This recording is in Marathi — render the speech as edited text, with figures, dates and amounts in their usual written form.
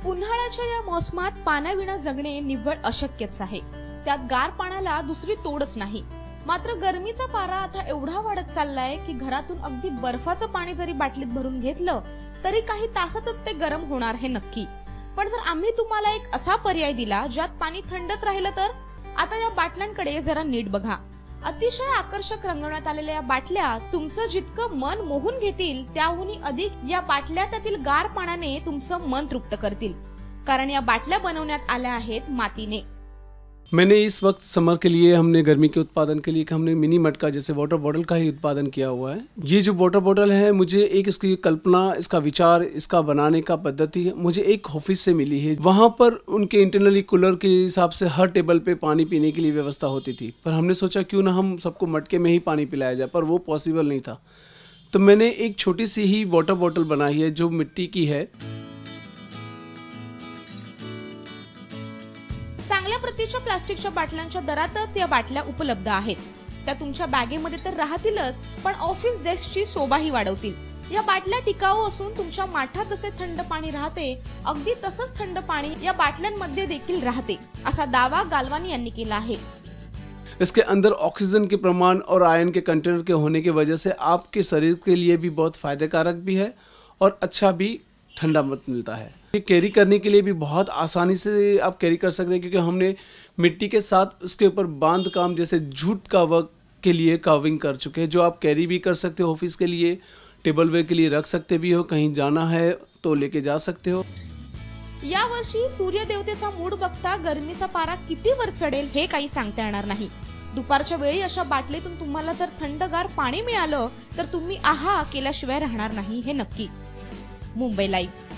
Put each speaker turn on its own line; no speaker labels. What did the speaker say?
उन्हाळ्याच्या या मोसमात पाण्याविना जगणे निव्वळ अशक्यच आहे। त्यात गार पाण्याला दुसरी तोडच नाही। मात्र गरमीचा पारा आता एवढा वाढत चाललाय की घरातून अगदी बर्फाचं पाणी जरी बाटलीत भरून घेतलं तरी काही तासातच ते गरम होणार हे नक्की। पण जर आम्ही तुम्हाला एक असा पर्याय दिला ज्यात पाणी थंडच राहिलं तर? आता या बाटल्यांकडे जरा नीट बघा। अतिशय आकर्षक रंगवण्यात आलेल्या या बाटल्या तुमचं जितकं मन मोहून घेतील त्याहूनही अधिक या बाटल्या त्यातील गार पाण्याने तुमचं मन तृप्त करतील, कारण या बाटल्या बनवण्यात आल्या आहेत मातीने।
मैंने इस वक्त समर के लिए हमने गर्मी के उत्पादन के लिए हमने मिनी मटका जैसे वाटर बॉटल का ही उत्पादन किया हुआ है। ये जो वाटर बॉटल है मुझे एक इसकी कल्पना, इसका विचार, इसका बनाने का पद्धति मुझे एक ऑफिस से मिली है। वहाँ पर उनके इंटरनली कूलर के हिसाब से हर टेबल पे पानी पीने के लिए व्यवस्था होती थी, पर हमने सोचा क्यों ना हम सबको मटके में ही पानी पिलाया जाए, पर वो पॉसिबल नहीं था। तो मैंने एक छोटी सी ही वाटर बॉटल बनाई है जो मिट्टी की है।
चांगल्या प्रतीच्या प्लास्टिकच्या बाटल्यांच्या दरातच या बाटल्या उपलब्ध आहेत। त्या तुमच्या बॅगेमध्ये तर राहतीलच, पण ऑफिस डेस्कची शोभाही वाढवतील। या बाटल्या टिकाऊ असून तुमच्या माठात जसे थंड पाणी राहते अगदी तसंच थंड पाणी या बाटल्यांमध्ये देखील राहते, असा दावा गालवानी यांनी केला आहे।
इसके अंदर ऑक्सीजन के प्रमाण और आयरन के कंटेनर के होने की वजह से आपके शरीर के लिए भी बहुत फायदेकारक भी है और अच्छा भी ठंडा मत मिलता है। ये कैरी करने के लिए भी बहुत आसानी से आप कैरी कर सकते हैं, क्योंकि हमने मिट्टी के साथ उसके ऊपर बांध काम जैसे जूट का वर्क के लिए कार्विंग कर चुके हैं, जो आप कैरी भी कर सकते हो, ऑफिस के लिए, टेबल वेयर के लिए रख सकते भी हो, कहीं जाना है तो लेके जा सकते हो।
या वर्षी सूर्यदेवतेचा मूड बघता गरमीचा पारा किती वर चढेल हे काही सांगता येणार नाही। दुपारच्या वेळी अशा बाटलीतून तुम्हाला जर थंडगार पाणी मिळालं तर तुम्ही आहा केल्याशिवाय राहणार नाही हे नक्की। मुंबई लाईव्ह।